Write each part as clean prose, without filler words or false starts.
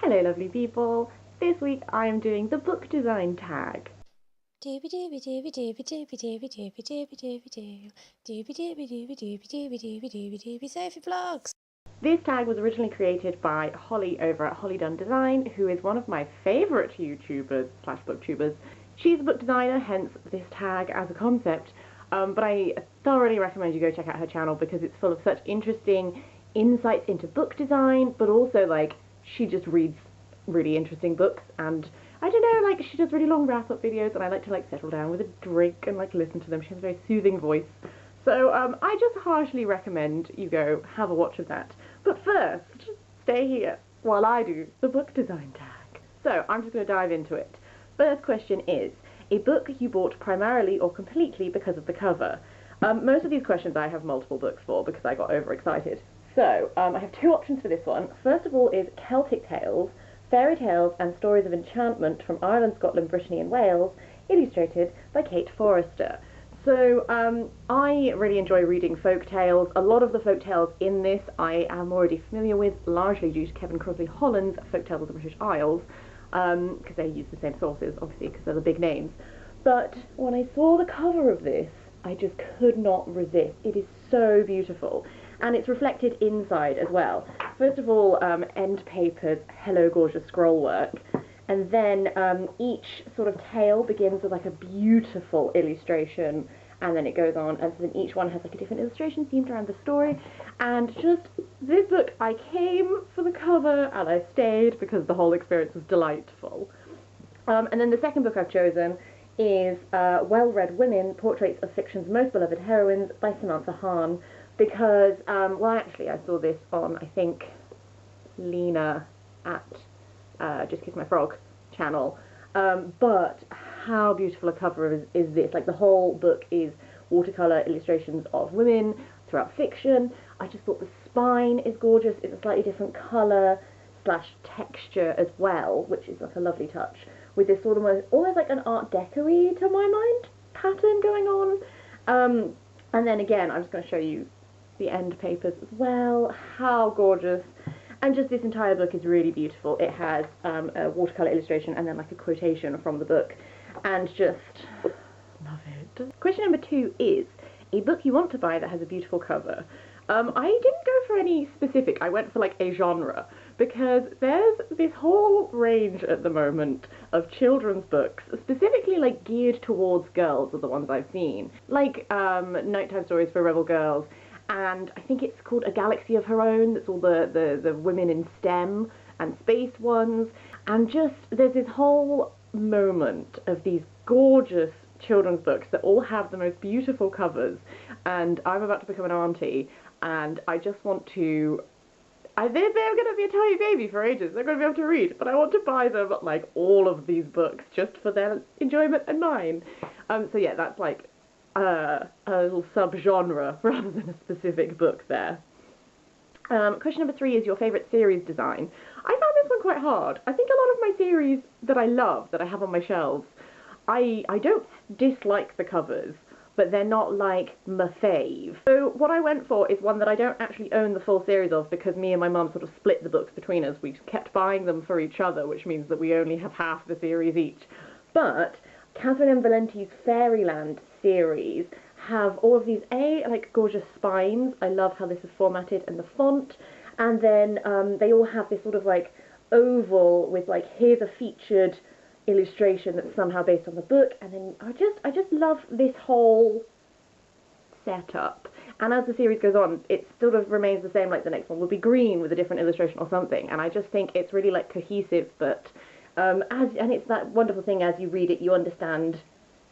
Hello lovely people, this week I am doing the book design tag. So this tag was originally created by Holly over at Holly Dunn Design, who is one of my favourite YouTubers slash booktubers. She's a book designer, hence this tag as a concept, but I thoroughly recommend you go check out her channel because it's full of such interesting insights into book design, but also like she just reads really interesting books, and I don't know, like she does really long wrap-up videos, and I like to like settle down with a drink and like listen to them. She has a very soothing voice. So I just harshly recommend you go have a watch of that. But first, stay here while I do the book design tag. So I'm just going to dive into it. First question is, a book you bought primarily or completely because of the cover? Most of these questions I have multiple books for because I got overexcited. So I have two options for this one. First of all is Celtic Tales, Fairy Tales and Stories of Enchantment from Ireland, Scotland, Brittany and Wales, illustrated by Kate Forrester. So I really enjoy reading folk tales. A lot of the folk tales in this I am already familiar with, largely due to Kevin Crossley Holland's Folk Tales of the British Isles, because they use the same sources, obviously, because they're the big names. But when I saw the cover of this, I just could not resist. It is so beautiful, and it's reflected inside as well. First of all, end papers, hello gorgeous scroll work, and then each sort of tale begins with like a beautiful illustration, and then it goes on, and so then each one has like a different illustration themed around the story. And just this book, I came for the cover and I stayed because the whole experience was delightful. And then the second book I've chosen is Well-Read Women, Portraits of Fiction's Most Beloved Heroines by Samantha Hahn, because, well actually I saw this on, I think, Lena at Just Kiss My Frog channel, but how beautiful a cover is this. Like the whole book is watercolour illustrations of women throughout fiction. I just thought the spine is gorgeous. It's a slightly different colour slash texture as well, which is like a lovely touch, with this sort of almost like an Art Deco-y, to my mind, pattern going on. And then again, I'm just going to show you the end papers as well. How gorgeous. And just this entire book is really beautiful. It has a watercolour illustration and then like a quotation from the book, and just love it. Question number 2 is a book you want to buy that has a beautiful cover. I didn't go for any specific, I went for like a genre, because there's this whole range at the moment of children's books, specifically like geared towards girls are the ones I've seen, like Nighttime Stories for Rebel Girls, and I think it's called A Galaxy of Her Own, that's all the women in STEM and space ones, and just there's this whole moment of these gorgeous children's books that all have the most beautiful covers, and I'm about to become an auntie, and I just want to, they're going to be a tiny baby for ages, they're going to be able to read, but I want to buy them like all of these books just for their enjoyment and mine. So yeah, that's like a little sub-genre rather than a specific book there. Question number 3 is your favourite series design. I found this one quite hard. I think a lot of my series that I love, that I have on my shelves, I don't dislike the covers, but they're not like my fave. So what I went for is one that I don't actually own the full series of, because me and my mum sort of split the books between us. We kept buying them for each other, which means that we only have half the series each. But Catherine M. Valenti's Fairyland series have all of these like gorgeous spines. I love how this is formatted and the font, and then they all have this sort of like oval with like, here's a featured illustration that's somehow based on the book, and then I just love this whole setup. And as the series goes on, it sort of remains the same, like the next one will be green with a different illustration or something, and I just think it's really like cohesive, but and it's that wonderful thing, as you read it you understand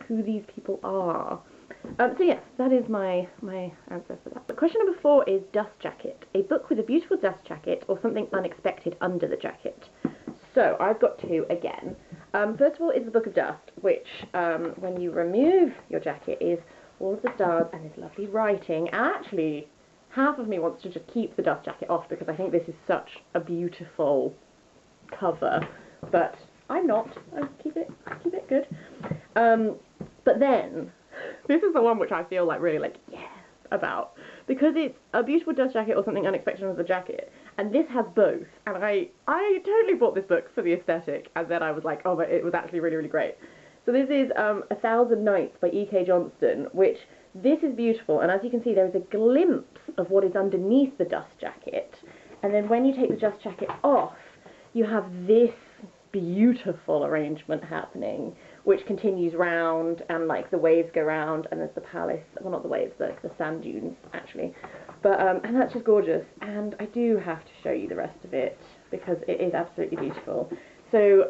who these people are. So yes, that is my answer for that. But question number 4 is Dust Jacket. A book with a beautiful dust jacket or something unexpected under the jacket. So I've got 2 again. First of all is the Book of Dust, which when you remove your jacket is all of the stars and this lovely writing. And actually, half of me wants to just keep the dust jacket off because I think this is such a beautiful cover, but I'm not. I keep it good. But then this is the one which I feel like really like yes about, because it's a beautiful dust jacket or something unexpected under the jacket, and this has both. And I totally bought this book for the aesthetic, and then I was like, oh, but it was actually really, really great. So this is A Thousand Nights by E.K. Johnston, which this is beautiful, and as you can see, there is a glimpse of what is underneath the dust jacket. And then when you take the dust jacket off, you have this beautiful arrangement happening, which continues round, and like the waves go round, and there's the palace, well, not the waves, the sand dunes actually, but and that's just gorgeous. And I do have to show you the rest of it because it is absolutely beautiful. So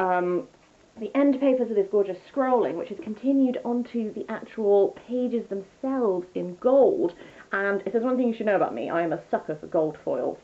the end papers of this gorgeous scrolling, which is continued onto the actual pages themselves in gold. And if there's one thing you should know about me, I am a sucker for gold foil.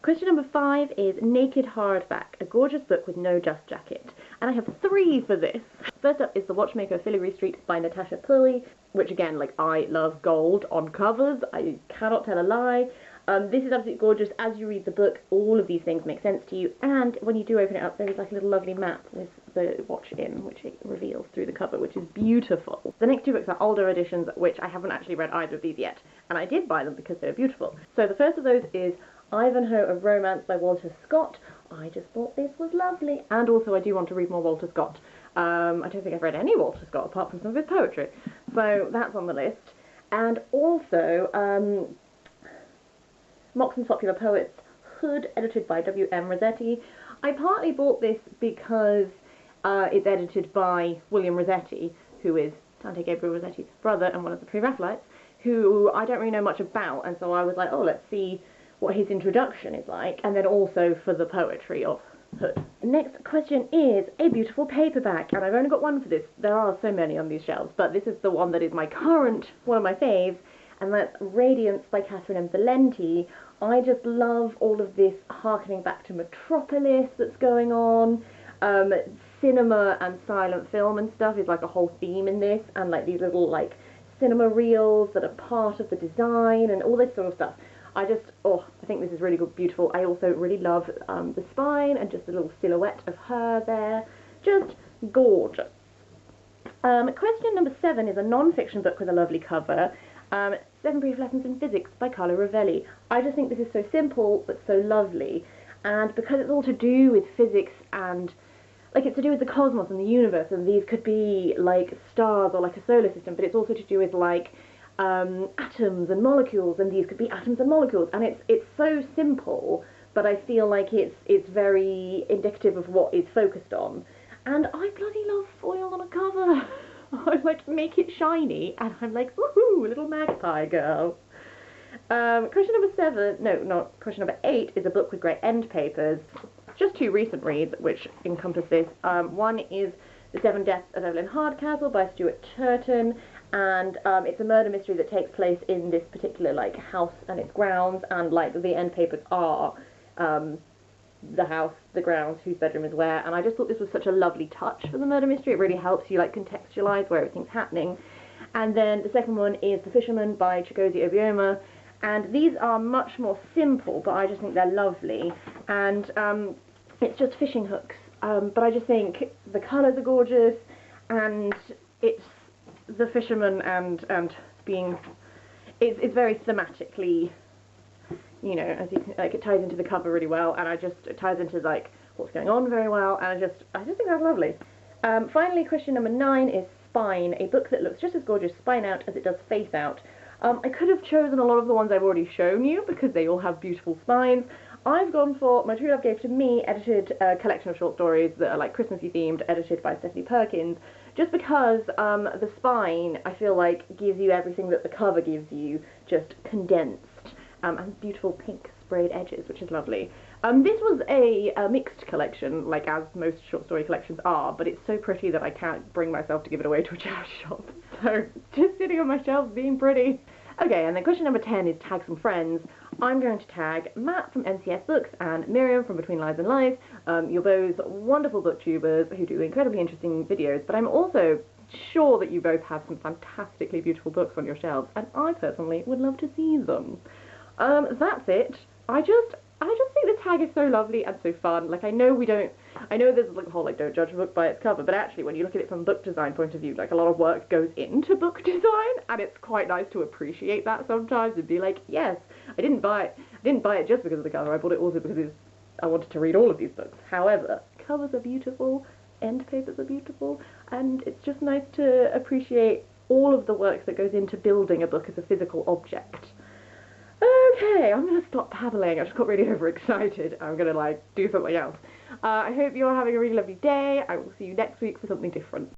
Question number 5 is Naked Hardback, a gorgeous book with no dust jacket. And I have 3 for this. First up is The Watchmaker of Filigree Street by Natasha Pulley, which again, like, I love gold on covers. I cannot tell a lie. This is absolutely gorgeous. As you read the book, all of these things make sense to you, and when you do open it up, there is like a little lovely map with the watch in, which it reveals through the cover, which is beautiful. The next 2 books are older editions, which I haven't actually read either of these yet, and I did buy them because they're beautiful. So the first of those is Ivanhoe of Romance by Walter Scott. I just thought this was lovely, and also I do want to read more Walter Scott. I don't think I've read any Walter Scott apart from some of his poetry, so that's on the list. And also Moxon's Popular Poets Hood, edited by W.M. Rossetti. I partly bought this because it's edited by William Rossetti, who is Dante Gabriel Rossetti's brother and one of the Pre-Raphaelites, who I don't really know much about, and so I was like, oh, let's see what his introduction is like, and then also for the poetry of Hood. Next question is a beautiful paperback, and I've only got one for this. There are so many on these shelves, but this is the one that is my current, one of my faves, and that's Radiance by Catherine M. Valenti. I just love all of this harkening back to Metropolis that's going on. Cinema and silent film and stuff is like a whole theme in this, and like these little like cinema reels that are part of the design and all this sort of stuff. I think this is really good, beautiful. I also really love the spine and just a little silhouette of her there. Just gorgeous. Question number 7 is a non-fiction book with a lovely cover. 7 Brief Lessons in Physics by Carlo Rovelli. I just think this is so simple but so lovely, and because it's all to do with physics and like it's to do with the cosmos and the universe, and these could be like stars or like a solar system, but it's also to do with like atoms and molecules, and these could be atoms and molecules, and it's so simple, but I feel like it's very indicative of what is focused on, and I bloody love foil on a cover. I like make it shiny, and I'm like, woohoo, little magpie girl. Question number 8 is a book with great end papers. Just 2 recent reads which encompass this. One is The 7 Deaths of Evelyn Hardcastle by Stuart Turton, and it's a murder mystery that takes place in this particular like house and its grounds, and like the end papers are the house, the grounds, whose bedroom is where, and I just thought this was such a lovely touch for the murder mystery. It really helps you like contextualize where everything's happening. And then the second one is The Fisherman by Chigozie Obioma, and these are much more simple, but I just think they're lovely, and it's just fishing hooks, but I just think the colours are gorgeous, and it's the fisherman and being, it's very thematically, you know, as you can, like, it ties into the cover really well, and it ties into like what's going on very well, and I just think that's lovely. Finally, question number 9 is Spine, a book that looks just as gorgeous spine out as it does face out. I could have chosen a lot of the ones I've already shown you because they all have beautiful spines. I've gone for My True Love Gave to Me, edited collection of short stories that are like Christmassy themed, edited by Stephanie Perkins, just because the spine, I feel like, gives you everything that the cover gives you, just condensed, and beautiful pink sprayed edges, which is lovely. This was a mixed collection, like as most short story collections are, but it's so pretty that I can't bring myself to give it away to a charity shop. So, just sitting on my shelves being pretty. Okay, and then question number 10 is Tag Some Friends. I'm going to tag Matt from NCS Books and Miriam from Between Lives and Lies. You're both wonderful booktubers who do incredibly interesting videos, but I'm also sure that you both have some fantastically beautiful books on your shelves, and I personally would love to see them. That's it. I just think the tag is so lovely and so fun. Like, I know there's like a whole like don't judge a book by its cover, but actually when you look at it from a book design point of view, like a lot of work goes into book design, and it's quite nice to appreciate that sometimes and be like, yes, I didn't buy it didn't buy it just because of the cover, I bought it also because I wanted to read all of these books. However, covers are beautiful, end papers are beautiful, and it's just nice to appreciate all of the work that goes into building a book as a physical object. Okay, I'm going to stop babbling. I just got really overexcited. I'm going to, do something else. I hope you're having a really lovely day. I will see you next week for something different.